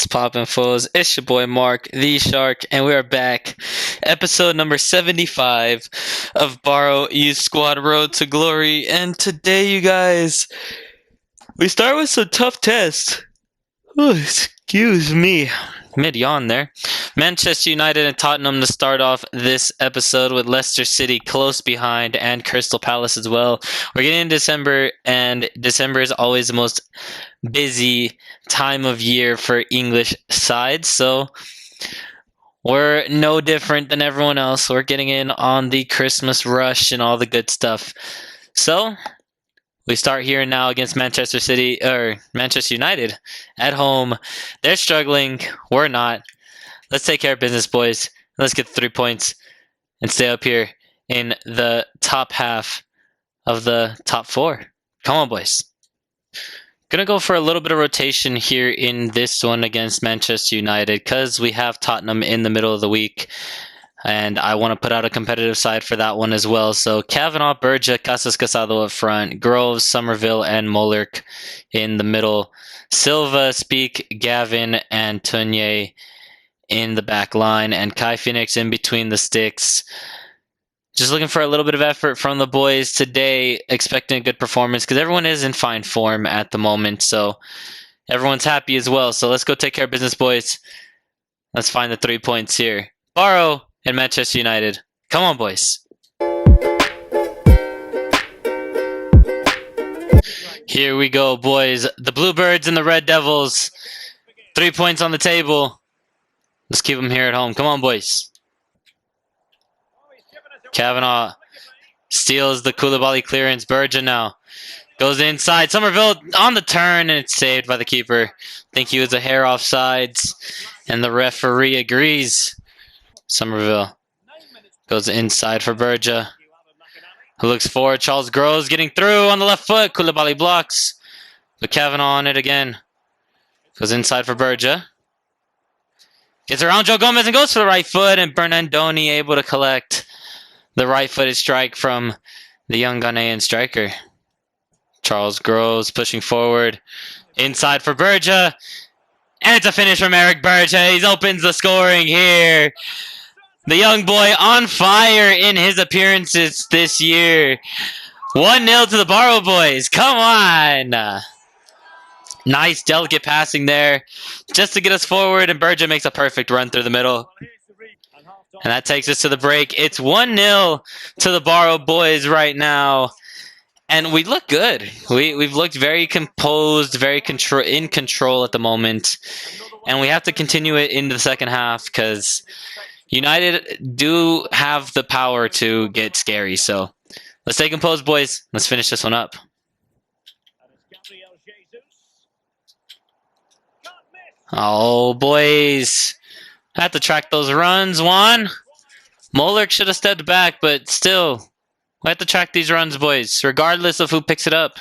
What's poppin', foos? It's your boy Mark, the Shark, and we are back. Episode number 75 of Barrow Youth Squad Road to Glory. And today, you guys, we start with some tough tests. Oh, excuse me. Mid-yawn there. Manchester United and Tottenham to start off this episode, with Leicester City close behind and Crystal Palace as well. We're getting in December, and December is always the most busy time of year for English sides, so we're no different than everyone else. We're getting in on the Christmas rush and all the good stuff. So we start here now against Manchester United at home. They're struggling. We're not. Let's take care of business, boys. Let's get 3 points and stay up here in the top half of the top four. Come on, boys. Gonna go for a little bit of rotation here in this one against Manchester United because we have Tottenham in the middle of the week. And I want to put out a competitive side for that one as well. So Kavanagh, Berger, Casas Casado up front, Groves, Somerville, and Mollerk in the middle. Silva, Speak, Gavin, and Tunye in the back line. And Kai Phoenix in between the sticks. Just looking for a little bit of effort from the boys today. Expecting a good performance because everyone is in fine form at the moment. So everyone's happy as well. So let's go take care of business, boys. Let's find the 3 points here. Barrow and Manchester United. Come on, boys. Here we go, boys. The Bluebirds and the Red Devils. 3 points on the table. Let's keep them here at home. Come on, boys. Kavanagh steals the Koulibaly clearance. Berger now goes inside. Somerville on the turn, and it's saved by the keeper. I think he was a hair offsides, and the referee agrees. Somerville goes inside for Berger, who looks forward. Charles Groves getting through on the left foot. Koulibaly blocks, but Kavanagh on it again. Goes inside for Berger. Gets around Joe Gomez and goes for the right foot, and Bernardoni able to collect the right-footed strike from the young Ghanaian striker. Charles Groves pushing forward. Inside for Berger. And it's a finish from Eric Berger. He opens the scoring here. The young boy on fire in his appearances this year. 1-0 to the Barrow boys. Come on. Nice, delicate passing there just to get us forward. And Berger makes a perfect run through the middle. And that takes us to the break. It's 1-0 to the Barrow boys right now. And we look good. We've looked very composed, very in control at the moment. And we have to continue it into the second half because United do have the power to get scary. So let's stay composed, boys. Let's finish this one up. Oh, boys. Have to track those runs, Juan. Mollerk should have stepped back, but still, we have to track these runs, boys, regardless of who picks it up.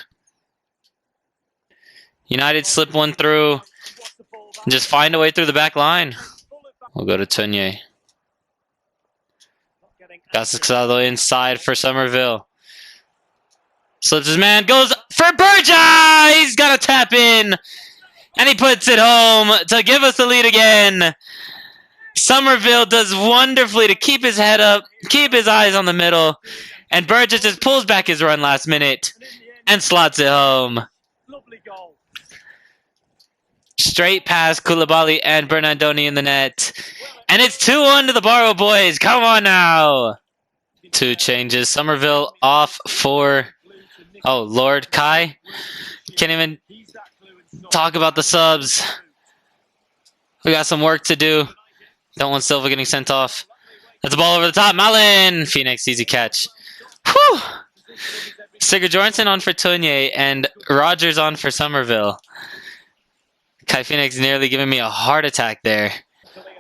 United slip one through and just find a way through the back line. We'll go to Tunye. Casado inside for Somerville. Slips his man, goes for Berger! He's got to tap in, and he puts it home to give us the lead again. Somerville does wonderfully to keep his head up, keep his eyes on the middle, and Berger just pulls back his run last minute and slots it home. Straight past Koulibaly and Bernardoni in the net. And it's 2-1 to the Barrow boys. Come on now. 2 changes. Somerville off for... Oh, Lord. Kai. Can't even talk about the subs. We got some work to do. Don't want Silva getting sent off. That's a ball over the top. Malin! Phoenix, easy catch. Whew! Sigurd Jorgensen on for Tunye and Rogers on for Somerville. Kai Phoenix nearly giving me a heart attack there.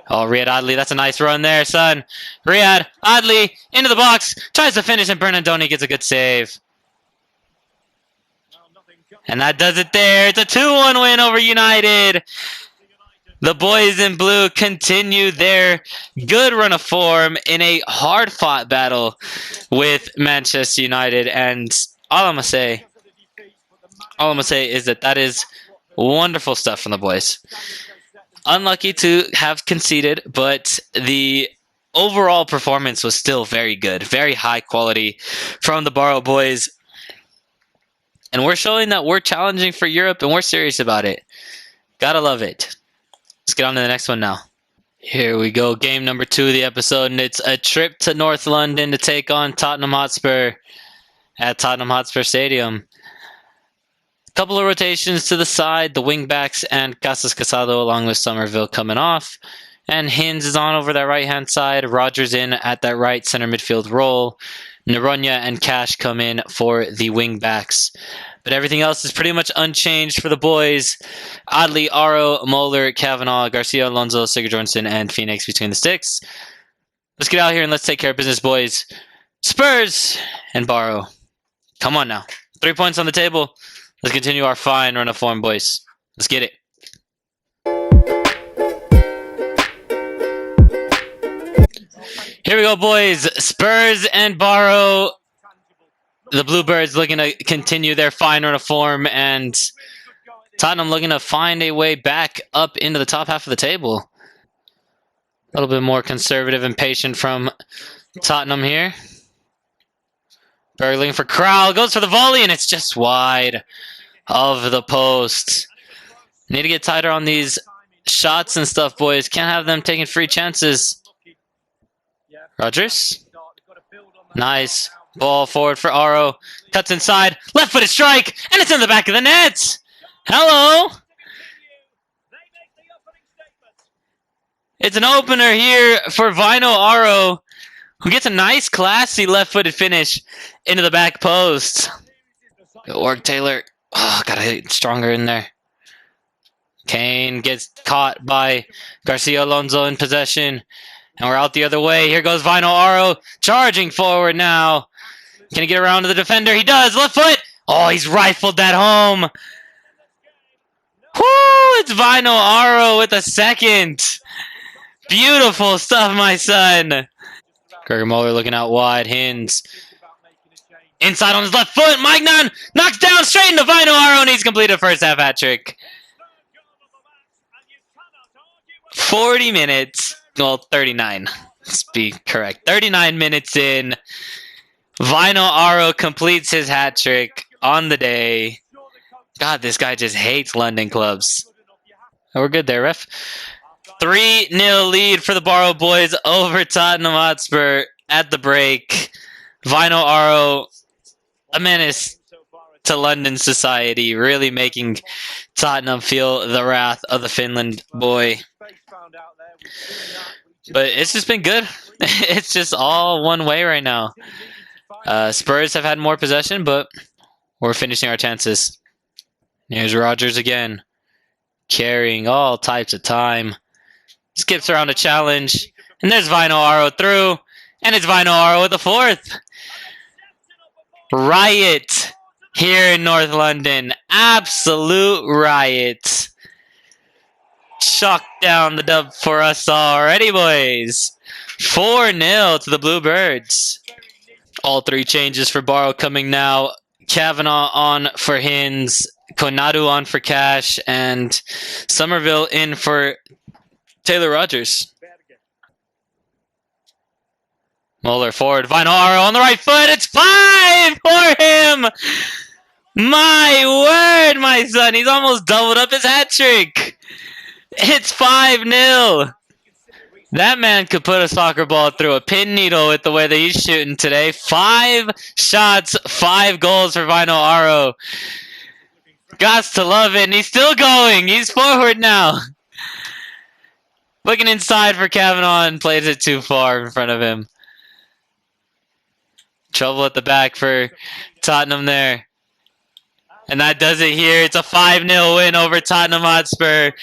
Oh, Riyad Adli, that's a nice run there, son. Riyad Adli into the box. Tries to finish, and Bernardoni gets a good save. And that does it there. It's a 2-1 win over United. The boys in blue continue their good run of form in a hard-fought battle with Manchester United. And all I'm going to say is that is wonderful stuff from the boys. Unlucky to have conceded, but the overall performance was still very good. Very high quality from the Barrow boys. And we're showing that we're challenging for Europe and we're serious about it. Gotta love it. Let's get on to the next one now. Here we go. Game number 2 of the episode, and it's a trip to North London to take on Tottenham Hotspur at Tottenham Hotspur Stadium. Couple of rotations to the side, the wingbacks and Casas Casado along with Somerville coming off. And Hinz is on over that right-hand side. Rogers in at that right center midfield role. Naronya and Cash come in for the wingbacks. But everything else is pretty much unchanged for the boys. Oddly, Aro, Moeller, Kavanaugh, Garcia, Alonso, Sigurjonsson, and Phoenix between the sticks. Let's get out here and let's take care of business, boys. Spurs and Barrow. Come on now. 3 points on the table. Let's continue our fine run of form, boys. Let's get it. Here we go, boys. Spurs and Barrow. The Bluebirds looking to continue their fine run of form, and Tottenham looking to find a way back up into the top half of the table. A little bit more conservative and patient from Tottenham here. Berg looking for Crowell. Goes for the volley, and it's just wide of the post. Need to get tighter on these shots and stuff, boys. Can't have them taking free chances. Rogers. Nice. Ball forward for Aro. Cuts inside. Left-footed strike, and it's in the back of the net. Hello. It's an opener here for Vino Aro, who gets a nice, classy left-footed finish into the back post. Good work, Taylor. Oh, gotta hit stronger in there. Kane gets caught by Garcia Alonso in possession. And we're out the other way. Here goes Vino Aro, charging forward now. Can he get around to the defender? He does. Left foot. Oh, he's rifled that home. Woo! It's Vino Aro with a second. Beautiful stuff, my son. Gregor Muller looking out wide. Hinz. Inside on his left foot. Magnan knocks down straight into Vino Aro, and he's completed a first half hat trick. 40 minutes. Well, 39. Let's be correct. 39 minutes in. Vino Aro completes his hat trick on the day. God, this guy just hates London clubs. Oh, we're good there, ref. 3-0 lead for the Barrow boys over Tottenham Hotspur at the break. Vino Aro, a menace to London society, really making Tottenham feel the wrath of the Finland boy. But it's just been good. It's just all one way right now. Spurs have had more possession, but we're finishing our chances. Here's Rogers again, carrying all types of time. Skips around a challenge, and there's Vino Aro through, and it's Vino Aro with the fourth. Riot here in North London. Absolute riot. Chalk down the dub for us already, boys. 4-0 to the Bluebirds. All 3 changes for Barrow coming now. Kavanaugh on for Hinz, Konadu on for Cash, and Somerville in for Taylor Rogers. Muller forward. Vino Aro on the right foot. It's 5 for him. My word, my son. He's almost doubled up his hat trick. It's 5-0. That man could put a soccer ball through a pin needle with the way that he's shooting today. 5 shots, 5 goals for Vino Aro. Gots to love it. And he's still going. He's forward now. Looking inside for Kavanaugh and plays it too far in front of him. Trouble at the back for Tottenham there. And that does it here. It's a 5-0 win over Tottenham Hotspur.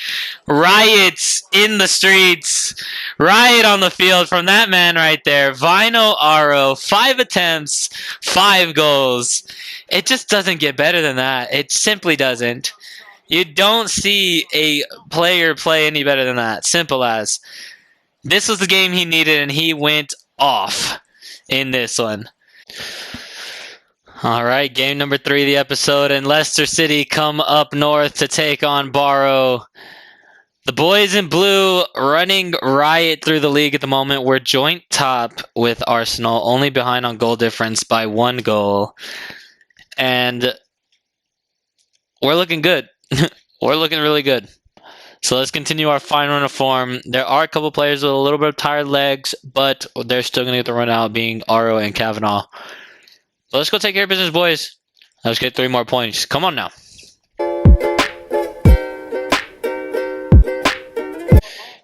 Riots in the streets. Riot on the field from that man right there. Vino Aro, 5 attempts, 5 goals. It just doesn't get better than that. It simply doesn't. You don't see a player play any better than that. Simple as. This was the game he needed, and he went off in this one. All right, game number 3 of the episode, and Leicester City come up north to take on Barrow. The boys in blue running riot through the league at the moment. We're joint top with Arsenal, only behind on goal difference by 1 goal. And we're looking good. We're looking really good. So let's continue our final run of form. There are a couple players with a little bit of tired legs, but they're still going to get the run out, being Aro and Kavanaugh. So let's go take care of business, boys. Let's get 3 more points. Come on now.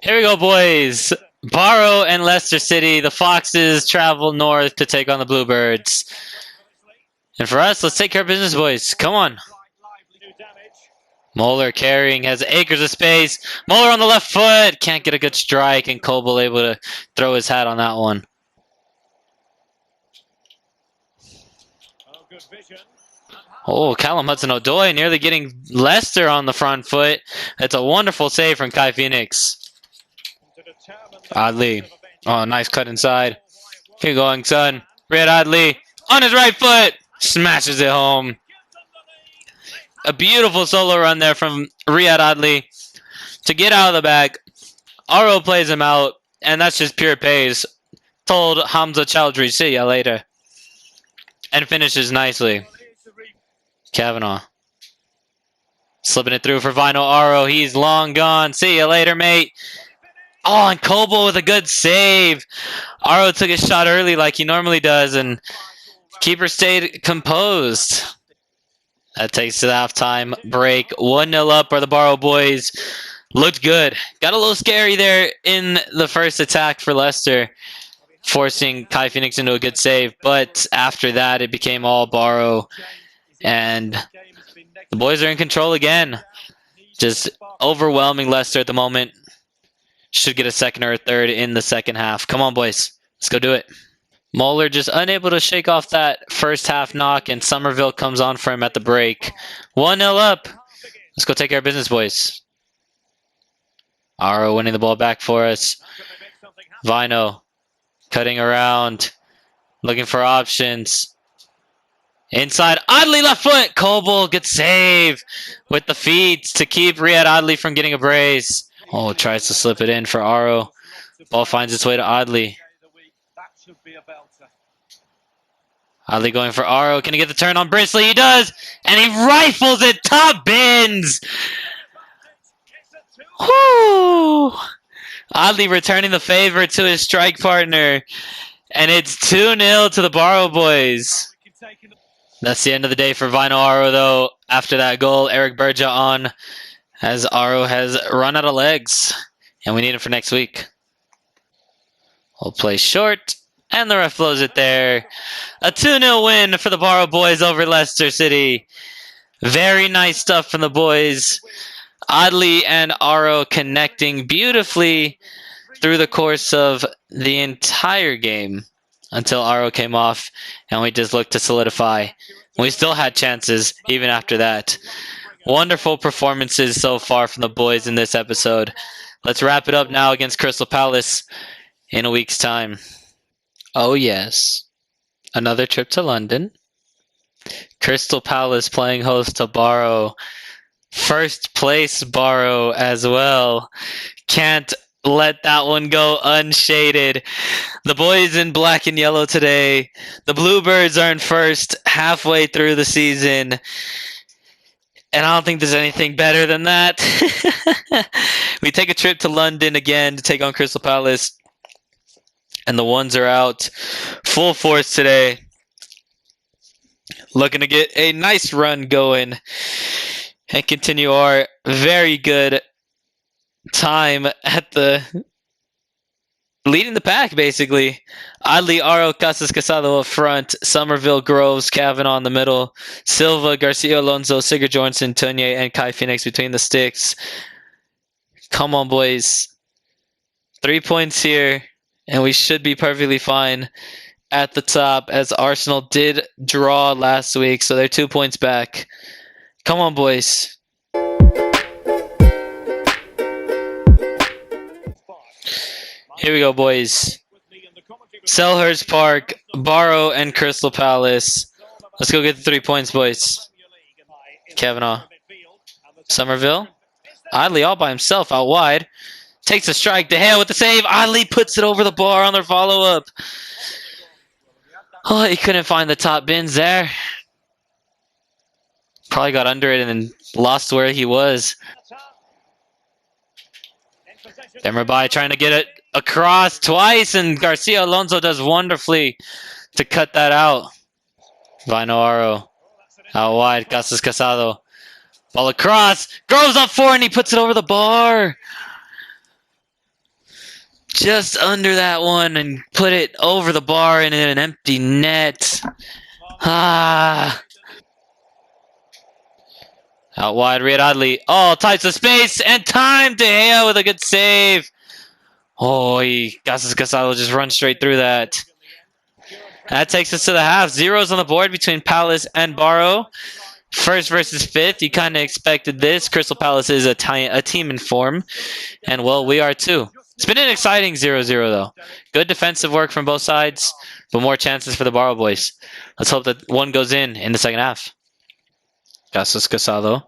Here we go, boys. Barrow and Leicester City. The Foxes travel north to take on the Bluebirds. And for us, let's take care of business, boys. Come on. Moeller carrying, has acres of space. Moeller on the left foot. Can't get a good strike, and Coble able to throw his hat on that one. Oh, Callum Hudson-Odoi nearly getting Leicester on the front foot. That's a wonderful save from Kai Phoenix. Adley. Oh, nice cut inside. Keep going, son. Riyad Adley on his right foot. Smashes it home. A beautiful solo run there from Riyad Adley to get out of the back. Aro plays him out, and that's just pure pace. Told Hamza Chowdhury, see ya later. And finishes nicely. Kavanaugh. Slipping it through for Vinyl Aro. He's long gone. See ya later, mate. Oh, and Coble with a good save. Aro took his shot early like he normally does, and keeper stayed composed. That takes to the halftime break. 1-0 up are the Barrow boys. Looked good. Got a little scary there in the first attack for Leicester, forcing Kai Phoenix into a good save. But after that, it became all Barrow. And the boys are in control again. Just overwhelming Leicester at the moment. Should get a second or a third in the second half. Come on, boys. Let's go do it. Moeller just unable to shake off that first half knock, and Somerville comes on for him at the break. 1-0 up. Let's go take care of business, boys. Aro winning the ball back for us. Vino cutting around, looking for options. Inside, Adley left foot. Coble, good save with the feet to keep Riyad Adley from getting a brace. Oh, tries to slip it in for Aro. Ball finds its way to Adley. Adley going for Aro. Can he get the turn on Brisley? He does! And he rifles it! Top bins! Whoo! Adley returning the favor to his strike partner. And it's 2-0 to the Barrow boys. That's the end of the day for Vinyl Aro, though. After that goal, Eric Berja on, as Aro has run out of legs. And we need him for next week. We'll play short. And the ref blows it there. A 2-0 win for the Barrow boys over Leicester City. Very nice stuff from the boys. Adley and Aro connecting beautifully through the course of the entire game until Aro came off, and we just looked to solidify. We still had chances even after that. Wonderful performances so far from the boys in this episode. Let's wrap it up now against Crystal Palace in a week's time. Oh yes, another trip to London. Crystal Palace playing host to Barrow. First place Barrow as well. Can't let that one go unshaded. The boys in black and yellow today. The Bluebirds are in first halfway through the season. And I don't think there's anything better than that. We take a trip to London again to take on Crystal Palace. And the ones are out full force today. Looking to get a nice run going and continue our very good time at the leading the pack, basically. Adley, Aro, Casas Casado up front, Somerville, Groves, Kavanaugh in the middle, Silva, Garcia, Alonso, Sigurd Jornsson, Tunier, and Kai Phoenix between the sticks. Come on, boys. 3 points here, and we should be perfectly fine at the top, as Arsenal did draw last week, so they're 2 points back. Come on, boys. Here we go, boys. Selhurst Park, Barrow, and Crystal Palace. Let's go get the 3 points, boys. Kavanaugh. Somerville. Oddly all by himself out wide. Takes a strike. De Gea with the save. Oddly puts it over the bar on their follow-up. Oh, he couldn't find the top bins there. Probably got under it and then lost where he was. Demirbay trying to get it across twice, and Garcia Alonso does wonderfully to cut that out. Vainoaro out wide. Casas Casado. Ball across. Groves up for, and he puts it over the bar. Just under that one and put it over the bar and in an empty net. Ah. Out wide, Riyad Adli. All types of space and time. De Gea with a good save. Oh, Casas Casado just runs straight through that. That takes us to the half. Zeros on the board between Palace and Barrow. First versus fifth. You kind of expected this. Crystal Palace is a team in form. And, well, we are too. It's been an exciting 0-0, though. Good defensive work from both sides, but more chances for the Barrow boys. Let's hope that one goes in the second half. Casas Casado.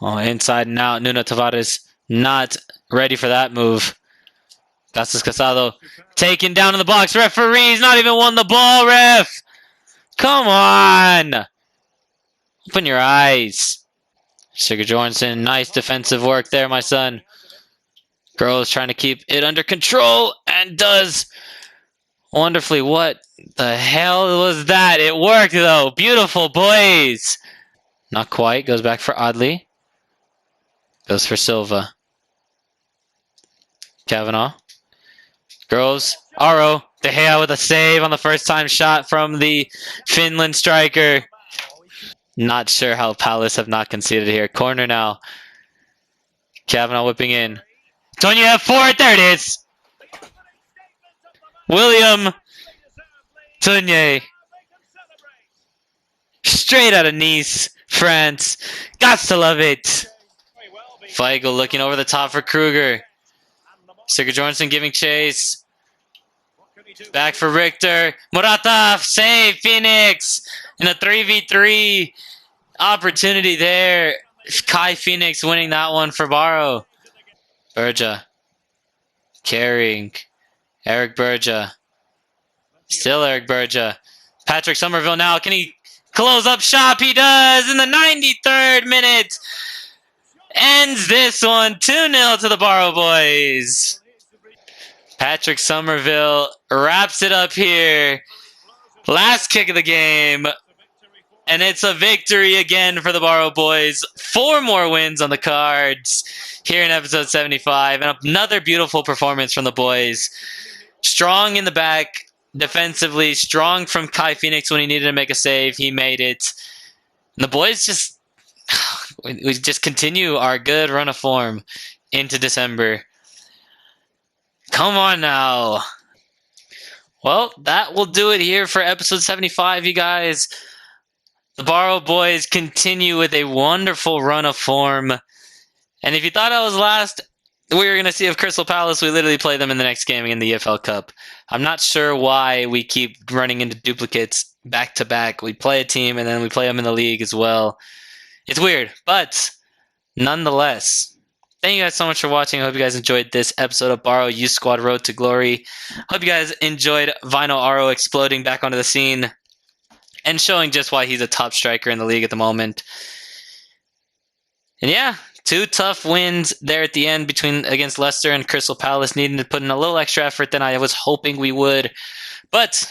Oh, inside and out. Nuno Tavares not ready for that move. Casas Casado taken down in the box. Referee's not even won the ball, ref. Come on. Open your eyes. Sigurdsson, nice defensive work there, my son. Girl is trying to keep it under control and does wonderfully. What the hell was that? It worked, though. Beautiful, boys. Not quite. Goes back for Adli. Goes for Silva. Kavanaugh. Groves. Aro. De Gea with a save on the first time shot from the Finland striker. Not sure how Palace have not conceded here. Corner now. Kavanaugh whipping in. Tonya for it. There it is. William Tonya. Straight out of Nice, France. Gots to love it. Feigl looking over the top for Kruger. Sigurdsson giving chase. Back for Richter. Morata, save, Phoenix. In a 3v3 opportunity there. Kai Phoenix winning that one for Barrow. Berja. Carrying. Eric Berja. Still Eric Berja. Patrick Somerville now. Can he close up shop? He does in the 93rd minute. Ends this one 2-0 to the Barrow boys. Patrick Somerville wraps it up here. Last kick of the game. And it's a victory again for the Barrow boys. 4 more wins on the cards here in episode 75. And another beautiful performance from the boys. Strong in the back, defensively. Strong from Kai Phoenix when he needed to make a save. He made it. And the boys just... we just continue our good run of form into December. Come on now. Well, that will do it here for episode 75, you guys. The Barrow boys continue with a wonderful run of form. And if you thought I was last, we were going to see if Crystal Palace, we literally play them in the next game in the EFL Cup. I'm not sure why we keep running into duplicates back to back. We play a team and then we play them in the league as well. It's weird, but nonetheless, thank you guys so much for watching. I hope you guys enjoyed this episode of Barrow Youth Squad Road to Glory. Hope you guys enjoyed Vainoaro exploding back onto the scene and showing just why he's a top striker in the league at the moment. And yeah, 2 tough wins there at the end against Leicester and Crystal Palace, needing to put in a little extra effort than I was hoping we would. But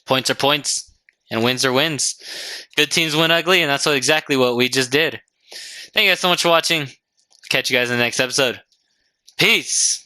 points are points and wins are wins. Good teams win ugly, and that's exactly what we just did. Thank you guys so much for watching. Catch you guys in the next episode. Peace.